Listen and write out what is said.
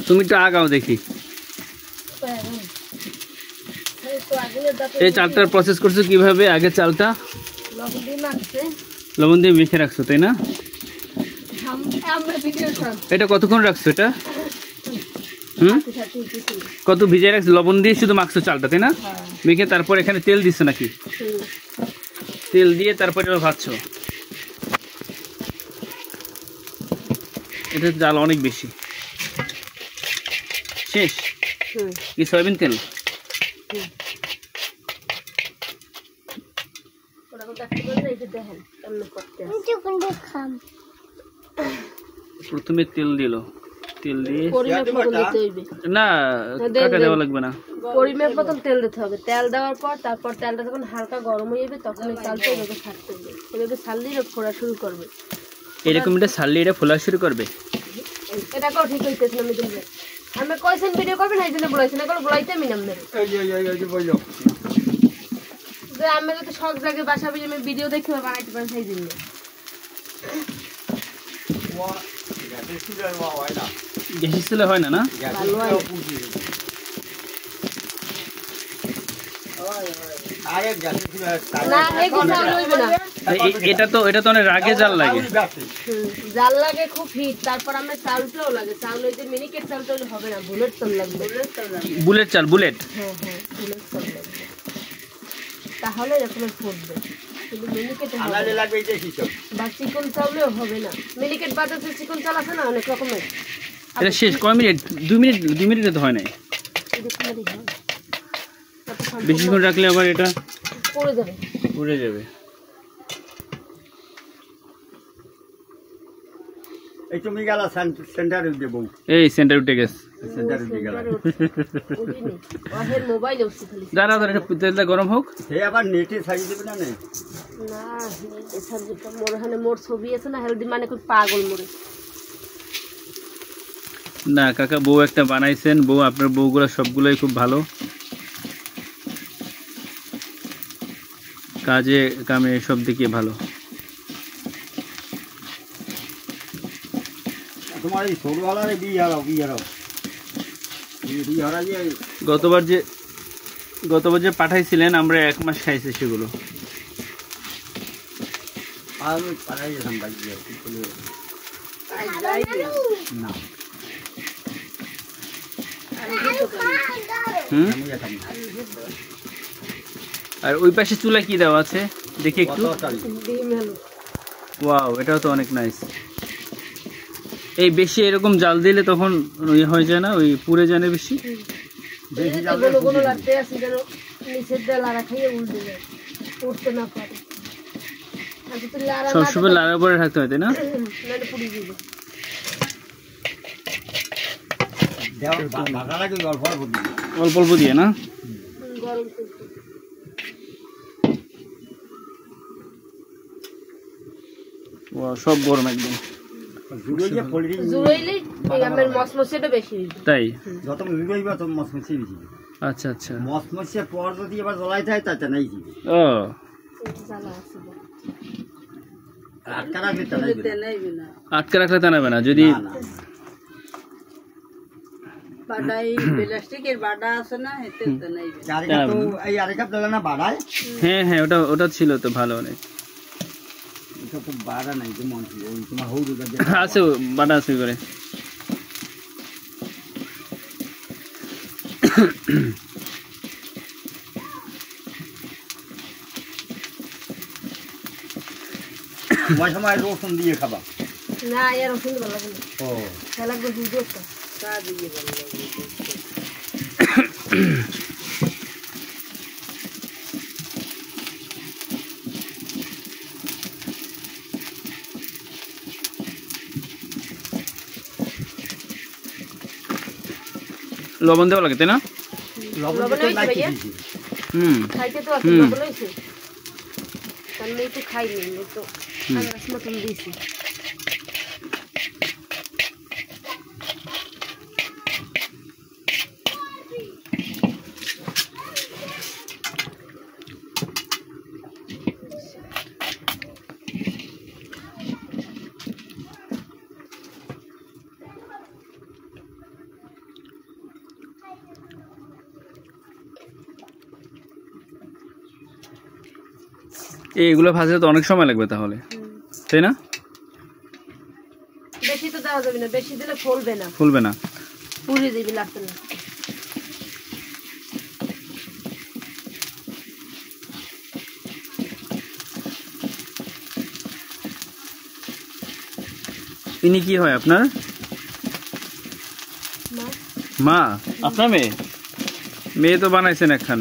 তুমি তো আগাও দেখি এই চালটার প্রসেস করছো কিভাবে? আগে চালটা লবণ দিয়ে মেখে রাখছো তাই না? এটা কতক্ষণ রাখছো এটা? কত ভিজে রাখছো? লবণ দিয়ে শুধু মাখছো চালটা তাই না? মেখে তারপর এখানে তেল দিচ্ছ নাকি? তেল দিয়ে তারপরে ভাজছো। এটা জাল অনেক বেশি। শেষ কি সয়াবিন তেল? প্রথমে তেল দিল, তেল দিয়ে না কাটা দেওয়া লাগবে না, পরিমাপ মতন তেল দিতে হবে। তেল দেওয়ার পর তারপর তেলটা যখন হালকা গরম হয়ে যাবে তখন এই চালটা এভাবে ছাড়তে হবে। এভাবে ছাড়লেই ফোড়া শুরু করবে। এরকম এটা ছাড়লে এটা ফোলা শুরু করবে। এটা কেউ ঠিক হইতেছে না। আমি কইছেন ভিডিও করবেন এই জন্য বলাইছেন, এখন বলাইতে আমি নাম নেই যে আমি যদি সব জায়গায় বাসা বসে আমি ভিডিও দেখে বানাইতে পারেন সেই জন্য। গ্যাসের চুলা হয় না? না এটা তো অনেক রাগে জাল লাগে, জাল লাগে খুব হিট। তারপর আমরা চালটাও লাগে, চাল হইতে মিনিকেট চালটা হবে না, বুলেট চাল লাগবে। বুলেট চাল? বুলেট? হ্যাঁ হ্যাঁ বুলেট চাল লাগবে, তাহলে এরকম ফুটবে। কিন্তু মিনিকেট লাগবে বা চিকন চাউলেও হবে না। মিনিকেট বাদে চিকন চাল আছে না অনেক রকমের। এটা শেষ কয় মিনিট? 2 মিনিট? 2 মিনিটে তো হয় নাই, বেশিক্ষণ রাখলে আবার এটা পড়ে যাবে, পুড়ে যাবে। এই তুমি গেল সেন্টারে দেব, এই সেন্টার উঠে গেছে, সেন্টারে দিয়ে গেল। ওহের মোবাইল উঠছে খালি। দাঁড়া দাঁড়া, এটা তেলটা গরম হোক। হে আবার নেটে ছাড়িয়ে দেবে না? না না নেটে ছাড়িয়ে তো মোর হানে মোর ছবি আছে না, হেলদি মানে খুব পাগল মোরে। না কাকা, বউ একটা বানাইছেন, বউ আপনার বউগুলো সবগুলোই খুব ভালো, কাজে কামে সব দিকে ভালো। তোমার এই ছোটবেলার বিয়ে হারাও, বিয়ে হারাও, বিয়ে হারাইয়ে গতবার যে পাঠাইছিলেন আমরা 1 মাস খাইছি সেগুলো। আমি পাঠাই যেতাম বাড়িতে না, আর ওই পাশে চুলা কি দেওয়া আছে দেখি একটু। ওয়াও, এটাও তো অনেক নাইস। এই বেশি এরকম জাল দিলে তখন ইয়ে হয়ে যায় না, ওই পুড়ে যায় না বেশি? সবসময় লাড়া পরে থাকতে হয় তাই না? অল্প অল্প দিয়ে না? সব গরম একদম, তাই? আচ্ছা আচ্ছা, মসমসে পর যদি এবার জ্বলাই যায় তাতে নাই দিবে। ও আটকা রাখলে টানাইবে না, আটকা রাখলে টানাবে না। যদি বাডাই প্লাস্টিকের বাডা আছে না, এতে টানাইবে। আরেকটা তো এই আরেকটা দিলে না বাড়ায়। হ্যাঁ হ্যাঁ, ওটা ছিল তো ভালো অনেক। এটা তো বাড়া নাই যে মন ছিল, ওই তোমার হৌর আছে বাডা আছে করে। তোমার সময় রসুন দিয়ে খাবা না? এর রসুন ভালো লাগে না। ও খেলা গো দুধ চা দিয়ে ভালো লাগে। লবণ দেওয়া লাগে তাই না? লবণ তো লাগবে। খাইতে তো আছে, লবণ হইছে তাহলে একটু খাই নি, তো আন্দাজ মতন দিয়েছি। এইগুলো ভাজতে তো অনেক সময় লাগবে তাহলে, তাই না? বেশি তো দেওয়া যাবে না, বেশি দিলে ফুলবে না, ফুলবে না, পুড়ে দিবি লাগবে না। ইনি কি হয় আপনার মা মা? আপনার মেয়ে? মেয়ে তো বানাইছেন একখান।